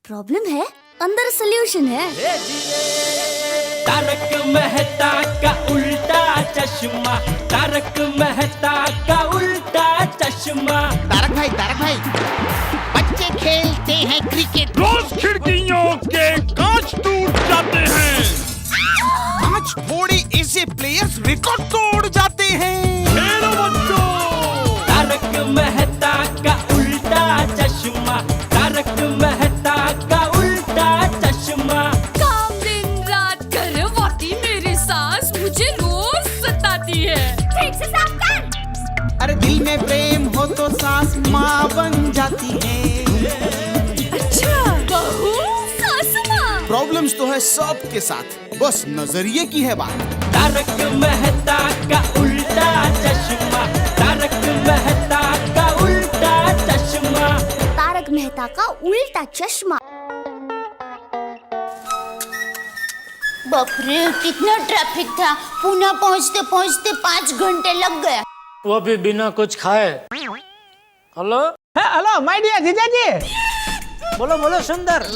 Problem है, अंदर solution है। तारक मेहता का उल्टा चश्मा, तारक मेहता का उल्टा चश्मा। तारक भाई, बच्चे खेलते हैं क्रिकेट, रोज खिड़कियों के कांच टूट जाते हैं। आज थोड़े ऐसे प्लेयर्स रिकॉर्ड तोड़ जाते हैं। खेलो बच्चों। तारक मेहता का उल्टा चश्मा, तारक मेहता का उल्टा चश्मा। काम दिन रात करवाती मेरी सास मुझे रोज सताती है। ठीक से साफ कर। अरे दिल में प्रेम हो तो सास माँ बन जाती है। अच्छा, बहू सास माँ। प्रॉब्लम्स तो है सबके साथ, बस नजरिए की है बात। तारक मेहता का उल्टा चश्मा, तारक मेहता का उल्टा चश्मा। तारक मेहता का उल्टा चश्मा। बाप रे, कितना ट्रैफिक था। पुणे पहुंचते पहुंचते 5 घंटे लग गए। वो भी बिना कुछ खाए। हेलो हेलो माय डियर जीजा जी। बोलो बोलो सुंदर।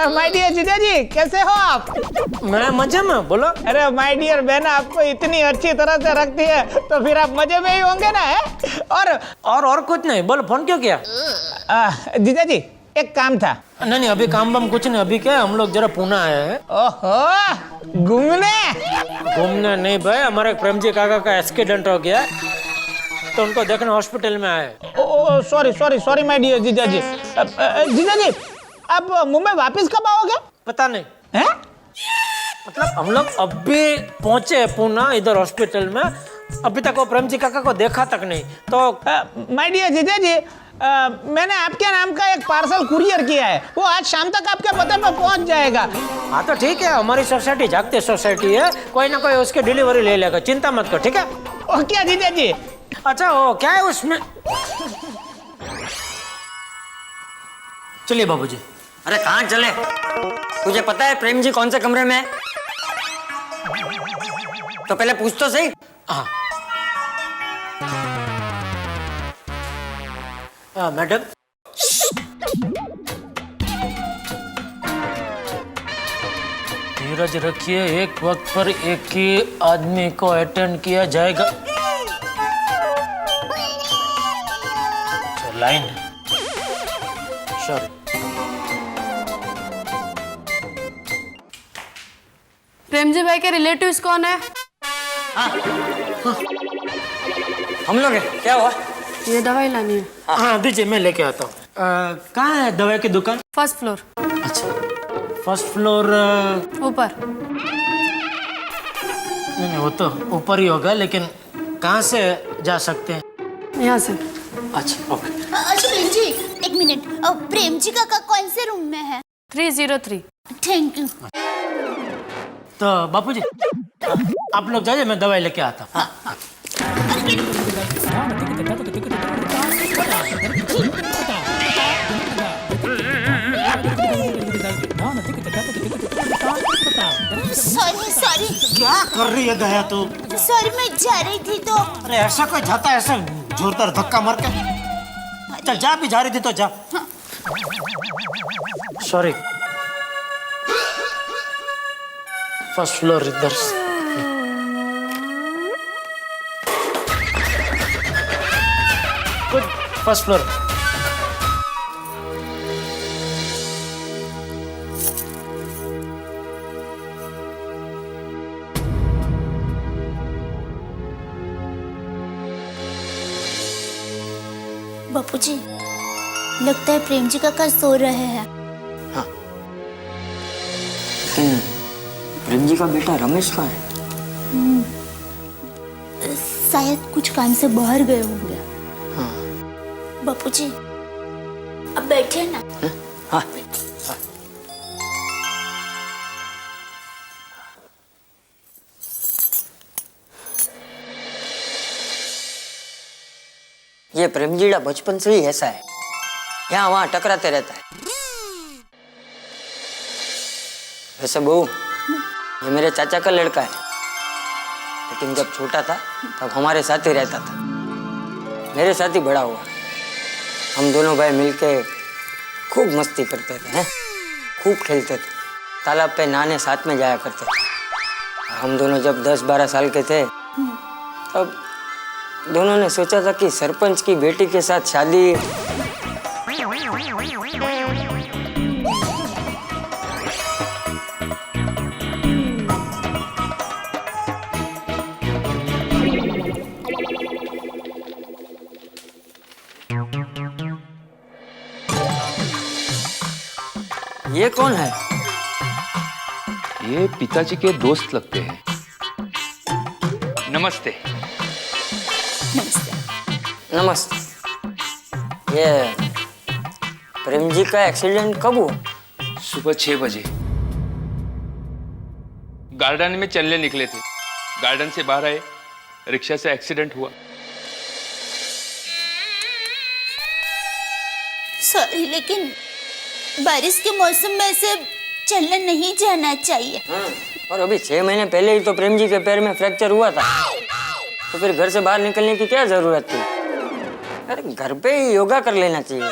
माय डियर जीजा जी, कैसे हो आप? मैं मजे में, बोलो। अरे माय डियर बहन आपको इतनी अच्छी तरह से रखती है तो फिर आप मजे में ही होंगे ना, है? और कुछ नहीं, बोलो फोन क्यों किया? जीजा जी एक काम था। नहीं अभी काम बम कुछ नहीं, अभी क्या हम लोग जरा पुणे आए हैं। ओहो, घूमने नहीं भाई, हमारे प्रेम जी काका का एक्सीडेंट हो गया तो उनको देखने हॉस्पिटल में आए। ओ सॉरी माय डियर जीजा जी। जीजा जी आप मुंबई वापस कब आओगे? पता नहीं है? मतलब हम लोग अभी पहुंचे पुणे इधर हॉस्पिटल में, अभी तक वो प्रेम जी काका को देखा तक नहीं। तो माय डियर जीजा जी, मैंने आपके नाम का एक पार्सल कुरियर किया है, वो आज शाम तक आपके पते पे पहुंच जाएगा। हाँ तो ठीक है, हमारी सोसाइटी जागते सोसाइटी है, कोई ना कोई उसकी डिलीवरी ले लेगा, चिंता मत कर, ठीक है? ओके जीजा जी। अच्छा वो क्या है उसमें? चलिए बाबूजी। अरे कहाँ चले? तुझे पता है प्रेम जी कौन से कमरे में है? तो पहले पूछ तो सही। मैडम धीरज रखिए, एक वक्त पर एक ही आदमी को अटेंड किया जाएगा। Line sorry. प्रेम जी भाई के रिलेटिव्स कौन है? हम लोग है, क्या हुआ? ये दवाई लानी है। हाँ दीजिए, मैं लेके आता हूँ। कहाँ है दवाई की दुकान? First floor. अच्छा फर्स्ट फ्लोर ऊपर। नहीं वो तो ऊपर ही होगा, लेकिन कहाँ से जा सकते हैं? यहाँ से। अच्छा ओके। अच्छा बहन जी एक मिनट, प्रेम जी काका कौन से रूम में है? 303। Thank you. तो बापूजी आप लोग जाइए, मैं दवाई लेके आता हूँ। सॉरी क्या कर रही है दया तू? सॉरी, मैं जा रही थी तो। अरे ऐसा कोई जाता है ऐसा जोरदार धक्का मार के? चल जा, भी जा रही थी तो जा। सॉरी फर्स्ट फ्लोर इधर। Good first floor. बापूजी लगता है प्रेम जी काका सो रहे हैं। प्रेम जी का बेटा रमेश कहाँ है? शायद कुछ काम से बाहर गए होंगे। बापूजी अब बैठे ना। हाँ। ये प्रेम जीड़ा बचपन से ही ऐसा है, यहाँ वहाँ टकराते रहता है। वैसे बहू, ये मेरे चाचा का लड़का है, लेकिन जब छोटा था तब हमारे साथ ही रहता था, मेरे साथ ही बड़ा हुआ। हम दोनों भाई मिलके खूब मस्ती करते थे, हैं? खूब खेलते थे, तालाब पे नहाने साथ में जाया करते थे। हम दोनों जब 10-12 साल के थे तब दोनों ने सोचा था कि सरपंच की बेटी के साथ शादी। ये कौन है? ये पिताजी के दोस्त लगते हैं। नमस्ते। नमस्ते। ये प्रेम जी का एक्सीडेंट कब हुआ? सुबह 6 बजे गार्डन में चलने निकले थे। गार्डन से बाहर आए, रिक्शा से एक्सीडेंट हुआ। सॉरी, लेकिन बारिश के मौसम में से चलने नहीं जाना चाहिए। और अभी 6 महीने पहले ही तो प्रेम जी के पैर में फ्रैक्चर हुआ था, तो फिर घर से बाहर निकलने की क्या जरूरत थी? अरे घर पे ही योगा कर लेना चाहिए।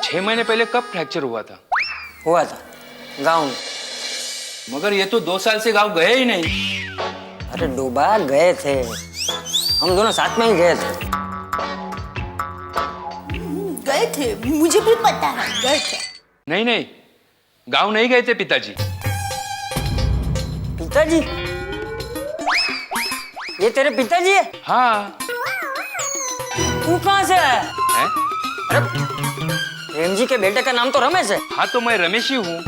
6 महीने पहले कब फ्रैक्चर हुआ था? हुआ था गाँव में। मगर ये तो 2 साल से गांव गए ही नहीं। अरे डूबा गए थे, हम दोनों साथ में ही गए थे। गए थे, मुझे भी पता है, गए थे। नहीं नहीं, गांव नहीं गए थे पिताजी। पिताजी? ये तेरे पिताजी है? हाँ। तू कहाँ से आया? है? अरे प्रेम जी के बेटे का नाम तो रमेश है। हाँ तो मैं रमेश ही हूँ।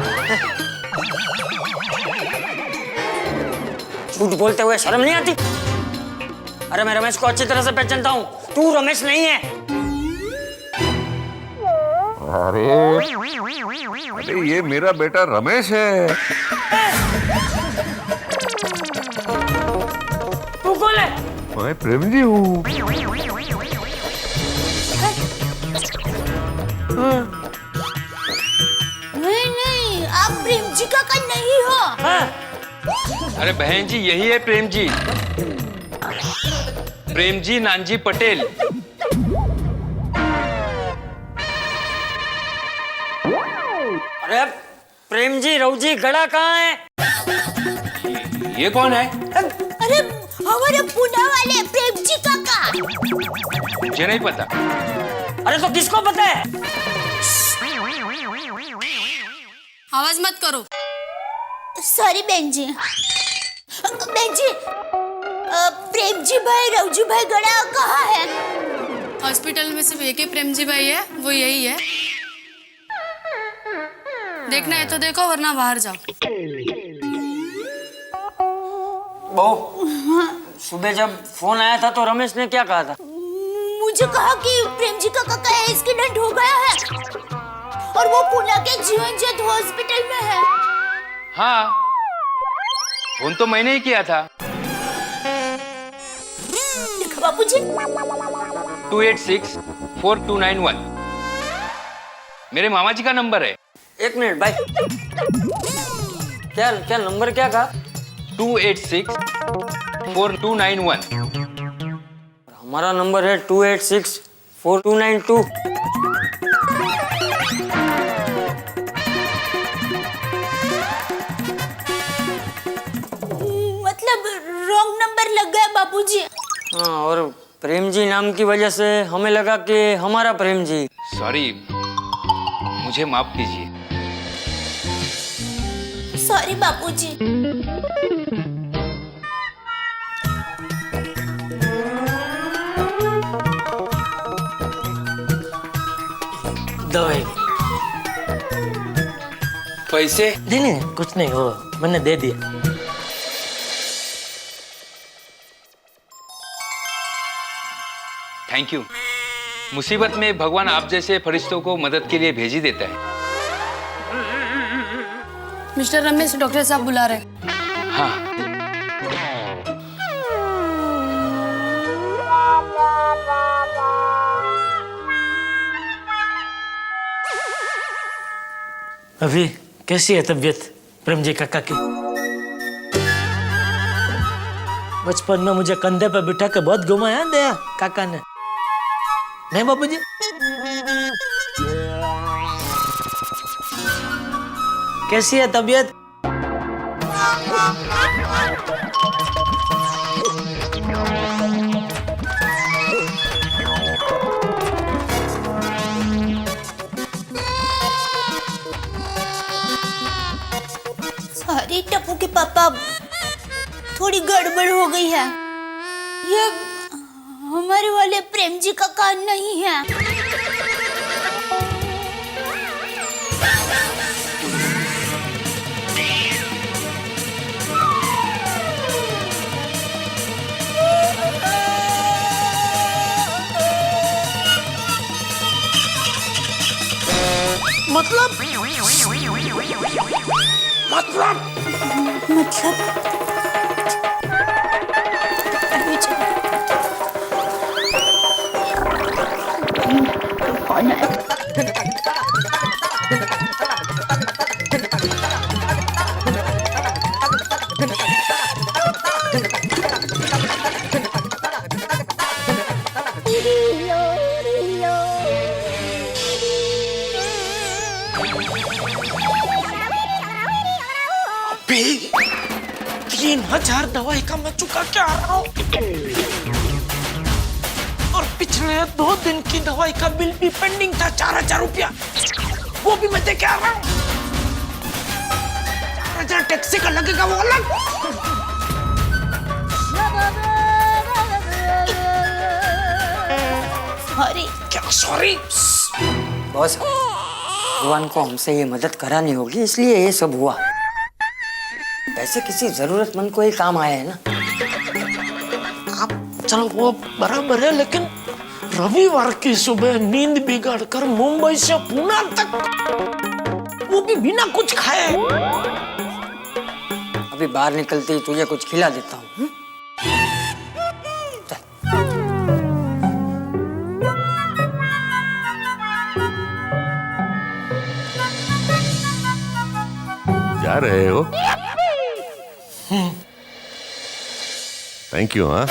झूठ बोलते हुए शर्म नहीं आती? अरे मैं रमेश को अच्छी तरह से पहचानता हूँ, तू रमेश नहीं है। अरे ये मेरा बेटा रमेश है। तू कौन है? मैं प्रेम जी हूँ। नहीं, आप प्रेम जी का नहीं हो। अरे बहन जी, यही है प्रेम जी। प्रेम जी नानजी पटेल। अरे प्रेम जी रवजी गड़ा कहाँ है? ये कौन है? अरे हमारे पुणे वाले प्रेम जी काका। मुझे नहीं पता। अरे तो किसको पता है? आवाज मत करो। सॉरी बहन जी। बहन जी, प्रेम जी भाई रवजी भाई गड़ा कहाँ है? हॉस्पिटल में सिर्फ एक ही प्रेम जी भाई है, वो यही है। देखना है तो देखो, वरना बाहर जाओ। बहू, सुबह जब फोन आया था तो रमेश ने क्या कहा था? मुझे कहा कि प्रेम जी का काका एक्सीडेंट हो गया है और वो पुणे के जीवन ज्योति हॉस्पिटल में है। हाँ, फोन तो मैंने ही किया था। देखो बापूजी। 286-4291 मेरे मामा जी का नंबर है। एक मिनट भाई, क्या नंबर क्या कहा? 286-4291। हमारा नंबर है 286-4292। मतलब रॉन्ग नंबर लग गया बापूजी। हाँ, और प्रेम जी नाम की वजह से हमें लगा कि हमारा प्रेम जी। सॉरी, मुझे माफ कीजिए। सॉरी बापूजी। दवाई पैसे? नहीं, कुछ नहीं, वो मैंने दे दिया। Thank you. मुसीबत में भगवान आप जैसे फरिश्तों को मदद के लिए भेज ही देता है। मिस्टर रमेश, डॉक्टर साहब बुला रहे। हाँ। अभी कैसी है तबीयत प्रेम जी काका की? बचपन में मुझे कंधे पे बिठा के बहुत घुमाया दया काका ने, नहीं बापूजी? कैसी है तबीयत? सॉरी टप्पू के पापा, थोड़ी गड़बड़ हो गई है। ये हमारे वाले प्रेम जी का कान नहीं है। मतलब अभी चलो। कौन है? अबे 3000 दवाई का मैं चुका क्या आ रहा हूँ, और पिछले 2 दिन की दवाई का बिल भी पेंडिंग था 4000 रुपया, वो भी मैं दे के आ रहा हूँ। 4000 टैक्सी का लगेगा वो अलग। सॉरी। क्या सॉरी? बॉस, भगवान को हमसे ये मदद करानी होगी, इसलिए ये सब हुआ। वैसे किसी जरूरतमंद को ही काम आया है ना। आप चलो वो बराबर है, लेकिन रविवार की सुबह नींद बिगाड़ कर मुंबई से पुणे तक, वो भी बिना कुछ खाए। अभी बाहर निकलते ही तुझे कुछ खिला देता हूँ। जा रहे हो? Thank you. हाँ,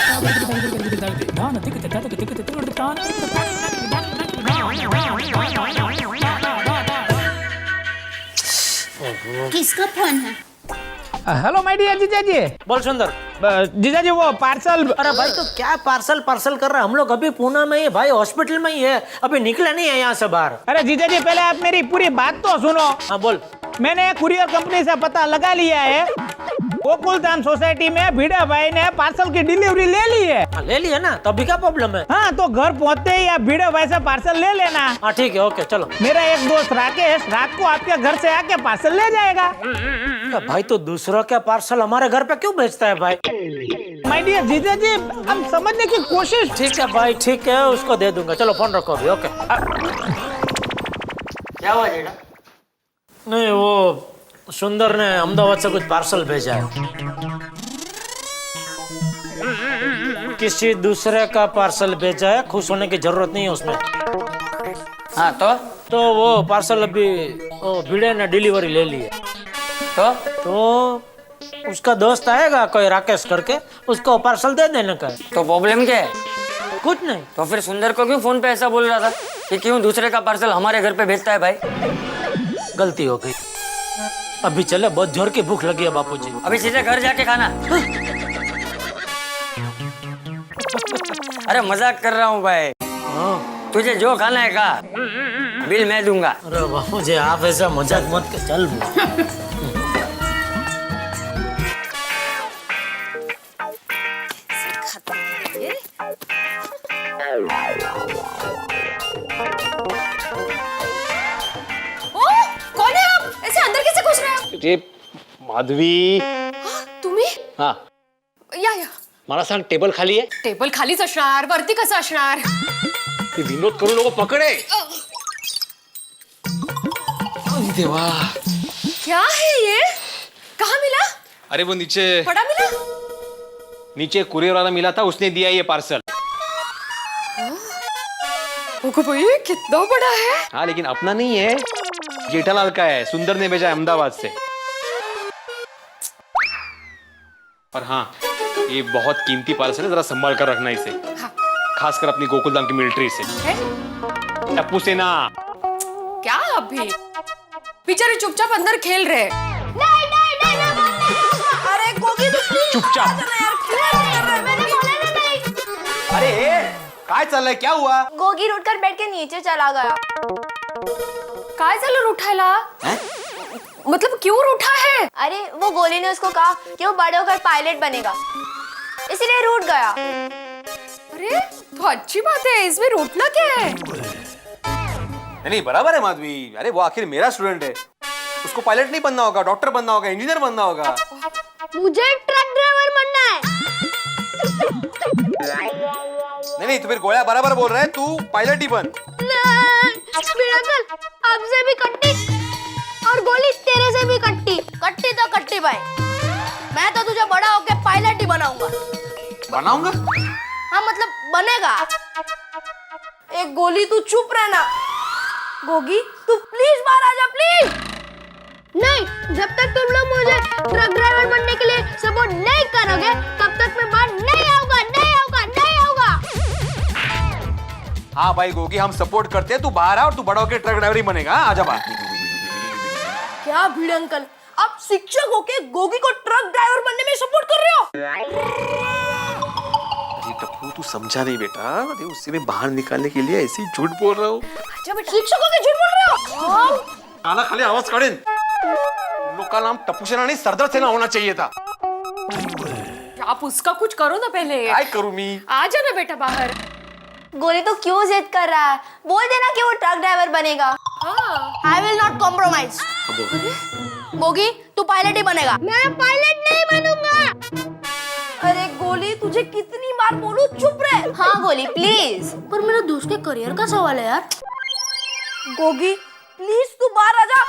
किसका फोन है? हेलो माय डियर जीजा जी। बोल सुंदर। जीजा जी वो पार्सल। अरे भाई तो क्या पार्सल कर रहा है? हम लोग अभी पुणे में ही भाई, हॉस्पिटल में ही है, अभी निकला नहीं है यहाँ से बाहर। अरे जीजा जी पहले आप मेरी पूरी बात तो सुनो। हाँ बोल। मैंने कुरियर कंपनी से पता लगा लिया है, गोकुलधाम सोसाइटी में भिड़ा भाई ने पार्सल की डिलीवरी ले ली है। ले लिया ना, तो अभी क्या प्रॉब्लम है? हाँ तो घर पहुँचते ही आप भिड़ा भाई से पार्सल ले लेना। हाँ ठीक है, ओके चलो। मेरा एक दोस्त राकेश रात को आपके घर से आके पार्सल ले जाएगा। भाई तो दूसरा क्या पार्सल हमारे घर पे क्यों भेजता है भाई? माय डियर जीजा जी, हम समझने की कोशिश। ठीक है भाई, ठीक है, उसको दे दूंगा। चलो फोन रखो अभी। ओके। क्या हुआ जेठा? नहीं, वो सुंदर ने अहमदाबाद से कुछ पार्सल भेजा है, किसी दूसरे का पार्सल भेजा है, खुश होने की जरूरत नहीं है उसमें। हाँ तो वो पार्सल अभी वो भिड़े ने डिलीवरी ले ली है। तो उसका दोस्त आएगा कोई राकेश करके, उसको पार्सल दे देने का। तो प्रॉब्लम क्या है? कुछ नहीं। तो फिर सुंदर को क्यों फोन पे ऐसा बोल रहा था कि क्यों दूसरे का पार्सल हमारे घर पे भेजता है भाई? गलती हो गई। अभी चले, बहुत जोर की भूख लगी है बापूजी। अभी सीधे घर जाके खाना। अरे मजाक कर रहा हूँ भाई। तुझे जो खाना है खा, बिल मैं दूंगा। अरे बापूजी आप ऐसा मजाक मत कर। चल कौन है आप? ऐसे अंदर कैसे घुस रहे हो? रे माधवी. तुम्ही? हा, या मला सांग टेबल खाली आहे? टेबल खालीच असणार, वरती कसं असणार? ते विनोद करू नको, पकडे. देवा, क्या है ये? कहाँ मिला? अरे वो नीचे बड़ा मिला? नीचे कुरियर वाला मिला था, उसने दिया ये पार्सल. ओको भाई कितना बड़ा है? हाँ लेकिन अपना नहीं है, जेठालाल का है. सुंदर ने भेजा अहमदाबाद से. और हाँ, ये बहुत कीमती पार्सल है, जरा संभाल कर रखना इसे। हाँ। खासकर अपनी गोकुलधाम की मिलिट्री से। टप्पू सेना। क्या अभी बेचारे चुपचाप अंदर खेल रहे। अरे गोगी तू प्लीज चुपचाप। अरे काय चाललंय, क्या हुआ? गोगी उठकर बेड के नीचे चला गया। काय झालं रूठायला? मतलब क्यों रूठा है? अरे वो गोली ने उसको कहा कि वो बड़े होकर पायलट बनेगा, इसीलिए रूठ गया। अरे तो अच्छी बात है, इसमें रूठना क्या है? नहीं बराबर है माधवी। अरे वो आखिर मेरा स्टूडेंट है, उसको पायलट नहीं बनना होगा, डॉक्टर बनना होगा, इंजीनियर बनना होगा। मुझे ट्रक ड्राइवर बनना है। नहीं तो फिर गोया बराबर बोल रहा है, तू पायलट ही बन। आपसे भी कट्टी और गोली तेरे से भी कट्टी। कट्टी तो कट्टी भाई, मैं तो तुझे बड़ा होके पायलट ही बनाऊंगा। बनाऊंगा? हाँ मतलब बनेगा। एक गोली तू चुप रहना। गोगी तू प्लीज बाहर आ जा प्लीज। नहीं, जब तक तुम लोग मुझे ट्रक ड्राइवर बनने के लिए सपोर्ट नहीं करोगे तब तक मैं बाहर नहीं आऊंगा, नहीं आऊंगा, नहीं आऊंगा। हाँ भाई गोगी, हम सपोर्ट करते हैं, तू बाहर आ और तू बड़ा होकर ट्रक ड्राइवर ही बनेगा। आजा बाहर। क्या भीड़ अंकल, आप शिक्षक होके गोगी को ट्रक ड्राइवर बनने में सपोर्ट कर रहे हो? अरे टप्पू तू समझा नहीं बेटा, अरे उससे मैं बाहर निकालने के लिए ऐसे ही झूठ बोल रहा हूँ। शिक्षक होके झूठ बोल रहे हो? काला खाली आवाज काढेन। लोग का नाम टप्पू सेना नहीं सरदार सेना होना चाहिए था। आप उसका कुछ करो ना पहले। क्या करूँ मैं? आ जाना बेटा बाहर। गोली तो क्यों जिद कर रहा है? बोल देना कि वो ट्रक ड्राइवर बनेगा। I will not compromise. Gogi तू पायलट ही बनेगा। मैं पायलट नहीं बनूंगा। अरे गोली तुझे कितनी बार बोलूं चुप रह। हाँ गोली प्लीज। पर मेरा दोस्त के करियर का सवाल है यार। गोगी प्लीज तू बाहर आ जा,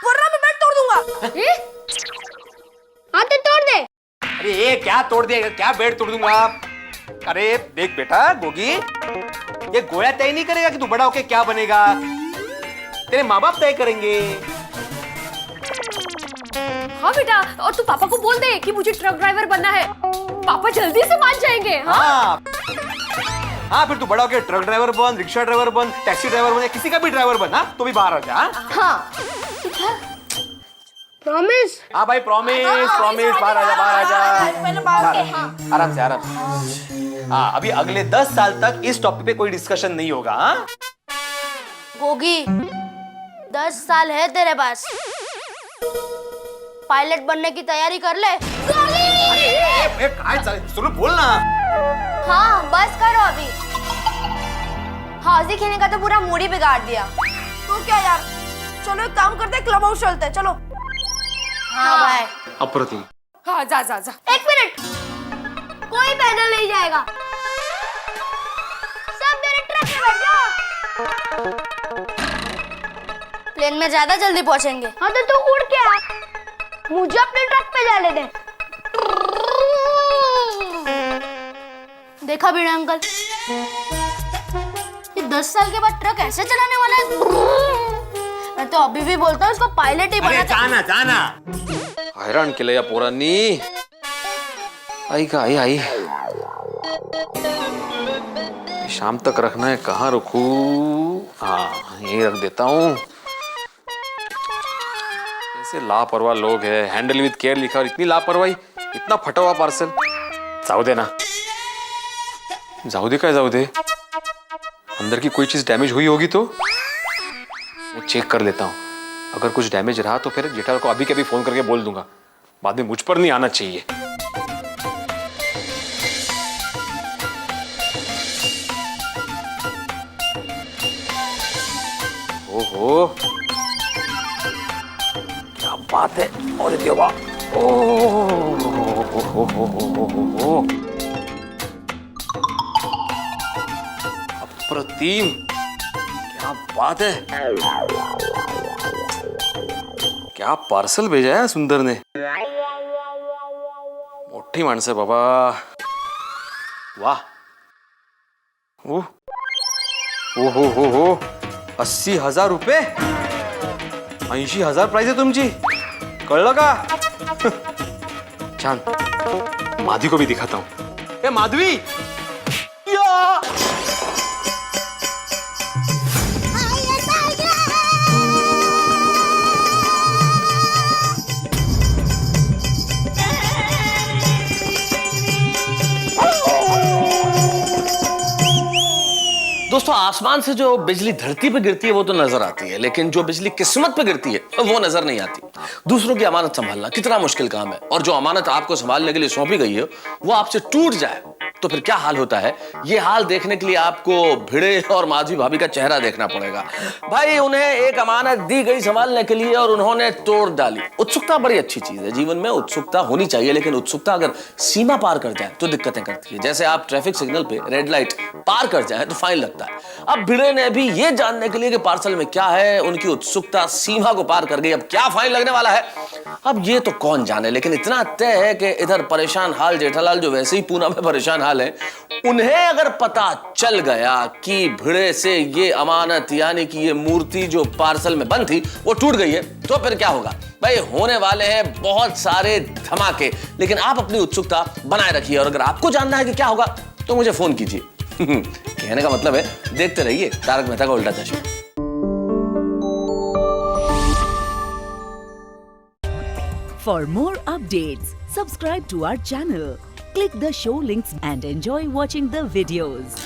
वरना मैं बेड तोड़ दूंगा। हाँ तो तोड़ दे। अरे ये क्या तोड़ दिया, क्या बेड तोड़ दूंगा? अरे देख बेटा गोगी, ये गोया तय नहीं करेगा कि तू बड़ा होके क्या बनेगा, तेरे माँ बाप तय करेंगे। हाँ बेटा, और तू पापा को बोल दे कि मुझे ट्रक ड्राइवर बनना है, पापा जल्दी से मान जाएंगे। हाँ हाँ फिर तू बड़ा होके ट्रक ड्राइवर बन, रिक्शा ड्राइवर बन, टैक्सी ड्राइवर बन, या किसी का भी ड्राइवर बन। हाँ तो भी बाहर आ जा। हाँ प्रॉमिस। हाँ भाई प्रॉमिस प्रॉमिस, बाहर आ जा, बाहर आ जा। आराम से आराम से। हाँ अभी अगले 10 साल तक इस टॉपिक पे कोई डिस्कशन नहीं होगा। हाँ गोगी 10 साल है तेरे पास, पायलट बनने की तैयारी कर ले। सुनो बोलना। हाँ बस करो अभी, हौजी खेलने का तो पूरा मूड ही बिगाड़ दिया। तो क्या यार, चलो एक काम करते हैं, क्लब हाउस चलते हैं, चलो। हाँ भाई अप्रतिम। हाँ जा जा जा। एक मिनट, कोई पैदल नहीं जाएगा, सब मेरे ट्रक में बैठ जाओ। प्लेन में ज्यादा जल्दी पहुंचेंगे। हाँ तो तू उड़ के आ, मुझे अपने ट्रक पे जाने दे। देखा बीड़ा अंकल, ये 10 साल के बाद ट्रक ऐसे चलाने वाला है। मैं तो अभी भी बोलता हूँ इसको पायलट ही बना। जाना जाना। हैरान केलं या पोरांनी। आई का आई। शाम तक रखना है, कहाँ रखूं? हाँ यही रख देता हूँ। ऐसे लापरवाह लोग हैं, हैंडल विद केयर लिखा और इतनी लापरवाही, इतना फटा हुआ पार्सल। जाऊ दे ना, जाऊ दे क्या जाऊ दे, अंदर की कोई चीज डैमेज हुई होगी तो मैं चेक कर लेता हूँ। अगर कुछ डैमेज रहा तो फिर जेठा को अभी के अभी फोन करके बोल दूंगा, बाद में मुझ पर नहीं आना चाहिए। ओहो क्या बात है, और देवा। ओह अप्रतिम, क्या बात है, क्या पार्सल भेजा है सुंदर ने। मोठी माणसं बाबा, वाह। हो 80,000 रुपये, 80,000 प्राइस आहे तुमची, कळलं का? छान, माधवी को भी दिखाता हूँ। ए माधवी, या! दोस्तों, आसमान से जो बिजली धरती पे गिरती है वो तो नजर आती है, लेकिन जो बिजली किस्मत पे गिरती है वो नजर नहीं आती। दूसरों की अमानत संभालना कितना मुश्किल काम है, और जो अमानत आपको संभालने के लिए सौंपी गई है वो आपसे टूट जाए तो फिर क्या हाल होता है। ये हाल देखने के लिए आपको भिड़े और माधवी भाभी का चेहरा देखना पड़ेगा। भाई, उन्हें एक अमानत दी गई संभालने के लिए और उन्होंने तोड़ डाली। उत्सुकता बड़ी अच्छी चीज है, जीवन में उत्सुकता होनी चाहिए, लेकिन उत्सुकता अगर सीमा पार कर जाए तो दिक्कतें करती है। जैसे आप ट्रैफिक सिग्नल पे रेड लाइट पार कर जाए तो फाइन लगता है। अब भिड़े ने भी ये जानने के लिए कि पार्सल में क्या है, उनकी उत्सुकता सीमा को पार कर गई। अब क्या फाइन लगने वाला है अब ये तो कौन जाने, लेकिन इतना तय है कि इधर परेशान हाल जेठालाल, जो वैसे ही पूना में परेशान हाल है, उन्हें अगर पता चल गया कि भिड़े से ये अमानत यानी कि ये मूर्ति जो पार्सल में बंद थी वो टूट गई है, तो फिर क्या होगा। भाई, होने वाले हैं बहुत सारे धमाके, लेकिन आप अपनी उत्सुकता बनाए रखिए, और अगर आपको जानना है कि क्या होगा तो मुझे फोन कीजिए। कहने का मतलब है देखते रहिए तारक मेहता का उल्टा चश्मा। For more updates, subscribe to our channel, click the show links and enjoy watching the videos.